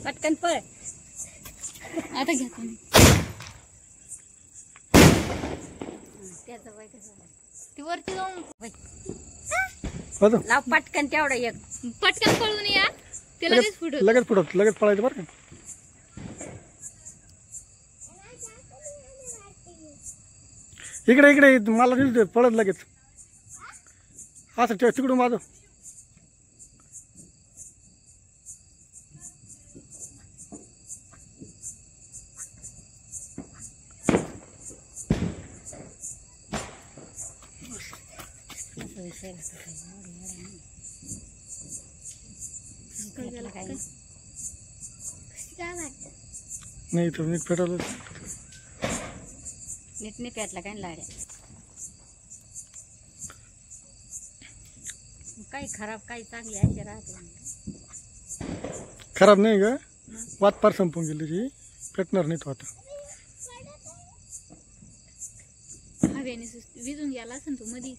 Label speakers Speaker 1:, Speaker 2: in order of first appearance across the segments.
Speaker 1: पटकन पळ आता घ्या त्याचा बाई ती वरती जाऊन लाव पटकन तेवढा एक पटकन पळून या ते लगेच फुटत
Speaker 2: लगेच पळायचं बरं का. इकडे इकडे मला दिसते पळत लगेच असं ठेव तिकडून माझं. नाही तर नीट पेटवलं
Speaker 1: नीट नाही पेटला काय लाड्या काही खराब काही चांगली असे राहते.
Speaker 2: खराब नाही ग वात पार संपून गेली ती पेटणार नाही तो आता.
Speaker 1: हवेने विजून गेला असेल तू मधी.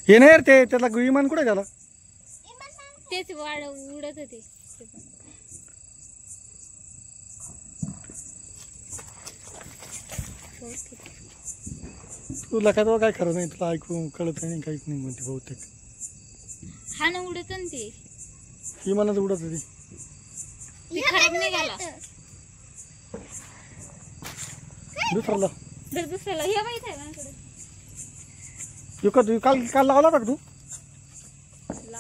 Speaker 2: हे नाही यार ते त्याला विमान कुठे गेला
Speaker 1: तेच वाढ उडत होते.
Speaker 2: तुला काय काय खरं नाही तुला ऐकून कळत नाही काहीच नाही म्हणते बहुतेक.
Speaker 1: हा ना उडत ना ते
Speaker 2: विमानात उडत होती
Speaker 1: खराब नाही गेला.
Speaker 2: दुसऱ्याला
Speaker 1: हे माहित आहे माझ्याकडे
Speaker 2: काल काल लावला का तू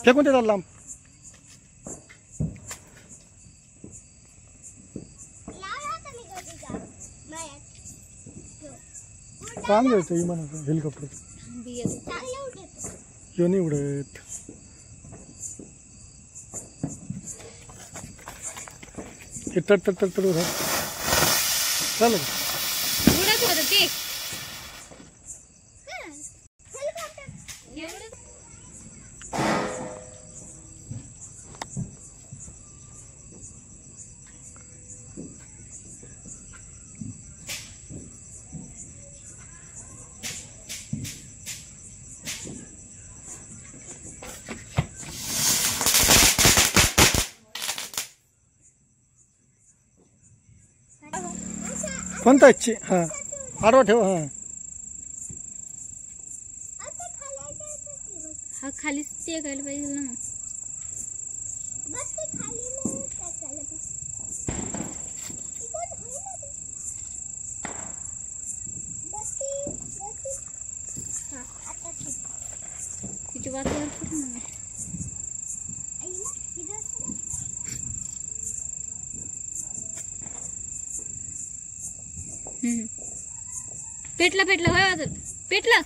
Speaker 2: फेकून ते लांब. चांगलं होतं विमानाचं हेलिकॉप्टर हे नाही उडत. ते तट चालेल
Speaker 1: उडत होत ते
Speaker 2: कोणता इच्छे हा आडवा ठेव.
Speaker 1: हा खालीच ते घायला पाहिजे ना तिची वातावरण पेटला पेटला होय वाजत पेटला.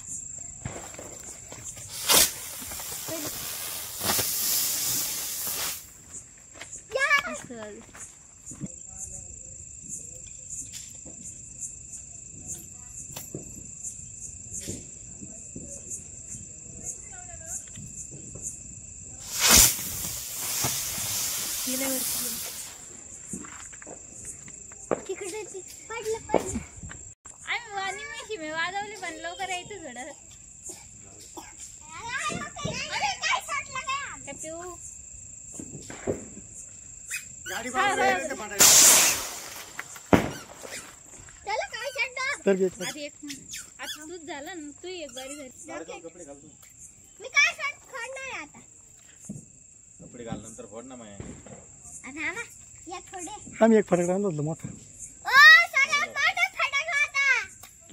Speaker 1: मी वाजवली पण लवकर यायचं थोडं. आता तूच झाला ना तू एक बारी झाली.
Speaker 3: मी काय फोड नाही आता
Speaker 4: कपडे घाल नंतर फोड ना माया.
Speaker 2: आम्ही एक फटाका आणला होता मोठा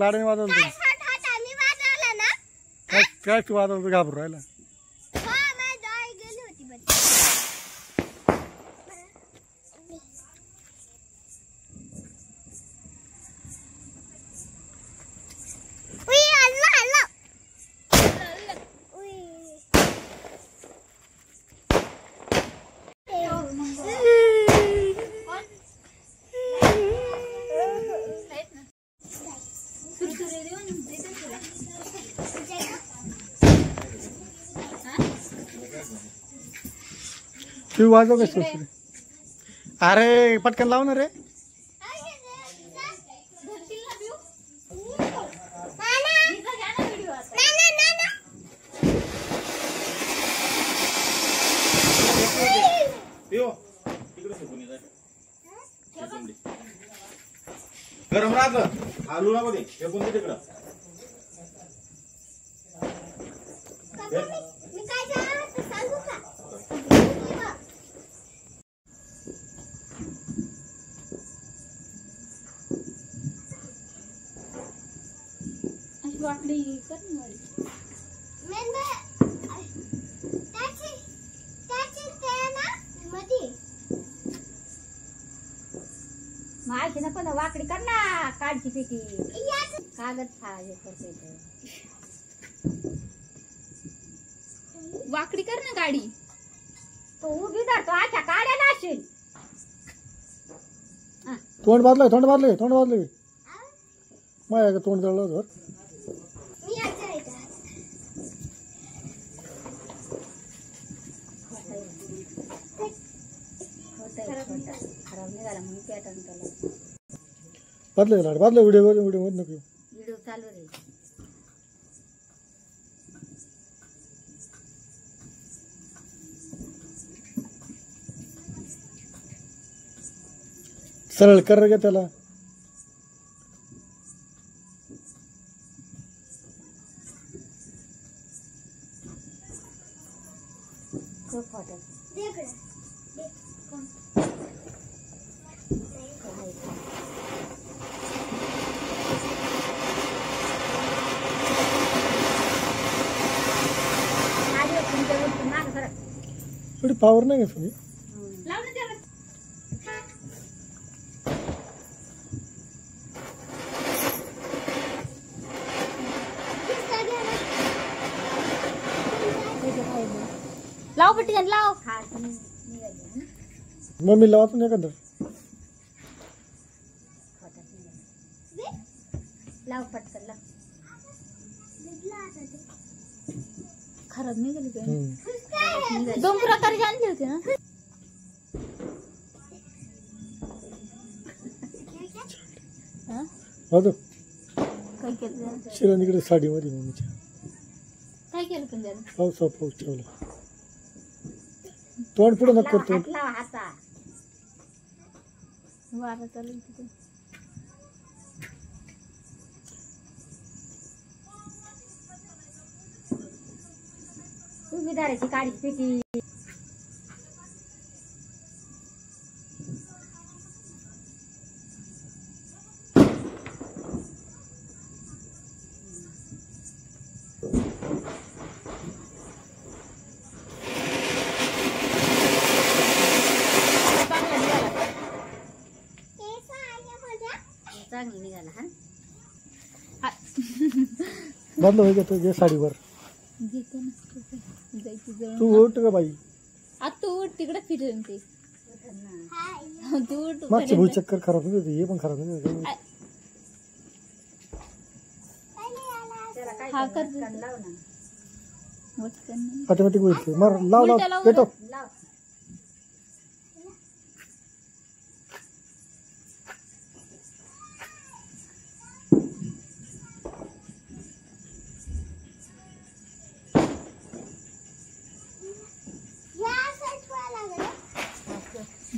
Speaker 2: लाडाने वाजवलं काय तू वाजवलं घाबरू राहिला. शिव वाजव का सुरसुरी. अरे पटकन लाव ना रे.
Speaker 4: गरम राहत आलू ना मध्ये फेकून दे तिकडं.
Speaker 3: मी काय सांगू सांगू का
Speaker 1: वाकडी कर ना.
Speaker 5: माहिती ना पण वाकडी कर ना. काढची पिटी कागद हे करते
Speaker 1: वाकडी कर ना गाडी.
Speaker 5: तो उभी धरतो अच्छा काढायला असेल.
Speaker 2: तोंड बांधलंय माझ्या तोंड जळलं होतं.
Speaker 3: मी आता येते.
Speaker 5: खराब निघाला म्हणून पॅटर्न त्याला
Speaker 2: बांधलं व्हिडिओ नको.
Speaker 5: व्हिडिओ चालू रे.
Speaker 2: सरळ कर गे त्याला.
Speaker 5: खूप फोटो
Speaker 2: एवढी पावर नाही का तुम्ही.
Speaker 1: लाव पटकन लाव.
Speaker 2: मम्मी लावा पण एखादं.
Speaker 5: लाव पटकन लाव.
Speaker 1: खराब निघाली काय. 2 प्रकारचे आणले होते ना. काय केलं
Speaker 2: शिरानीकडे साडीमध्ये मम्मीच्या.
Speaker 1: काय केलं पण त्याला.
Speaker 2: पाऊस ठेवला. तोंड पुढे नको करतो.
Speaker 5: हाता
Speaker 1: वारा चालू तिथे.
Speaker 5: उभी धरायची काढची पिटी. चांगली निघाला हा.
Speaker 2: बांधलं होय का तुझ्या साडीवर.
Speaker 1: घेते ना जायची जवळ.
Speaker 2: तू उठ का बाई.
Speaker 1: आता तू उठ तिकडे फिरून ते. तू उठ.
Speaker 2: मागची भूई चक्कर खराब नाही होती. हे पण खराब नाही होती.
Speaker 1: हा कर
Speaker 5: लाव ना.
Speaker 2: ऑटोमॅटिक होईल. मार लाव पेटव.
Speaker 5: लाव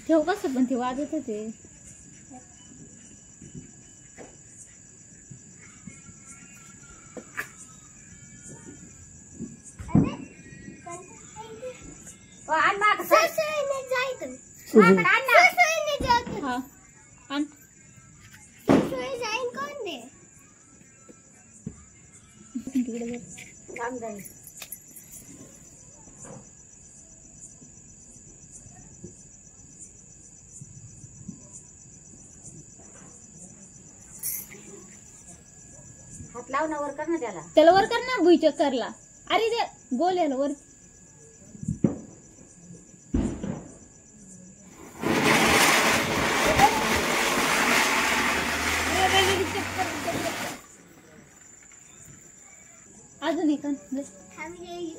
Speaker 1: ठेव कसं पण ते वाजत होते.
Speaker 5: आण माग
Speaker 3: सुसुईने जायचं.
Speaker 1: हा आण.
Speaker 3: सुसुई जाईन कोण दे.
Speaker 1: तिकडे
Speaker 5: काम जाईल. हात लाव ना वर कर ना त्याला.
Speaker 1: त्याला वर कर ना भुई चक्करला. अरे ते गोल याला वर. अजून एक आण. बस.
Speaker 3: थांब ये.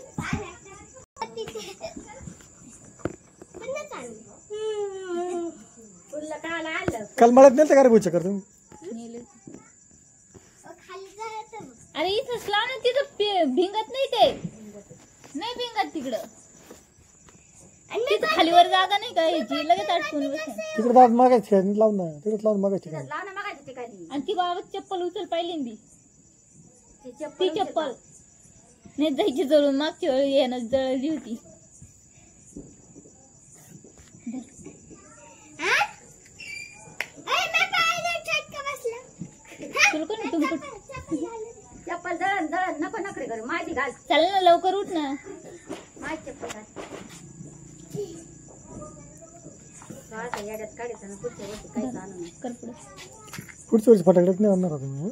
Speaker 3: पण
Speaker 2: काल मळ्यात नेलं का रे भुईचक्कर तुम्ही?
Speaker 1: नेले.
Speaker 3: खाली जायचं.
Speaker 1: अरे इथंच लाव ना, तिथं भिंगत नाही ते. नाही भिंगत तिकडं. तिथं खालीवर जागा नाही का याची, लगेच अडकून बसेल.
Speaker 2: तिकडे दाब मागायची लावून ना, तिकडे लावून मागायची काय?
Speaker 5: लाव ना मागायची ठिकाणी
Speaker 1: आणि ती बाबा चप्पल उचल पहिल्यांदी.
Speaker 5: ती
Speaker 1: ती
Speaker 5: चप्पल
Speaker 1: चप्पल नाही जायची जळून, मागची वेळी येणं जळली होती. तुला कोणी तुमचं
Speaker 5: चप्पल जळण जळण नको नखरे करू माझी घाल
Speaker 1: चाल ना, लवकर उठ ना.
Speaker 5: माझी चप्पल घाल असं याड्यात काढायचं ना पुढच्या वर्षी काहीच आणू नये.
Speaker 1: कर पुढे.
Speaker 2: पुढच्या वर्षी फटाकड्यात नाही आणणार आता मी.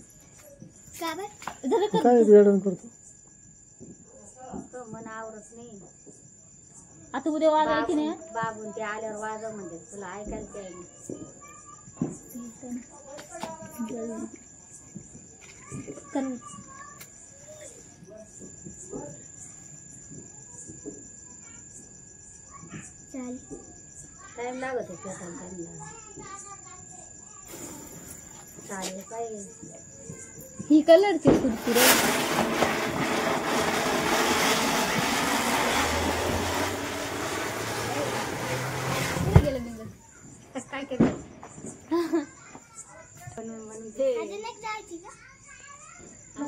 Speaker 3: का बरं?
Speaker 1: झालं कर.
Speaker 2: काय वेळ करतो
Speaker 5: तो मन आवरत नाही.
Speaker 1: आता उद्या वागायची नाही.
Speaker 5: बाबून ते आल्यावर वाजव म्हणजे तुला ऐकायला ते
Speaker 1: कर.
Speaker 3: चाल.
Speaker 5: टाइम लागत आहे टाइमला चालेल काय
Speaker 1: ही कलरची कुरकुरे. गेलं बिंगत.
Speaker 5: काय केलं म्हणून ते
Speaker 3: अजून एक जायची का?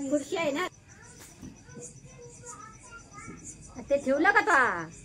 Speaker 5: खुर्ची आहे ना ते ठेवलं का तो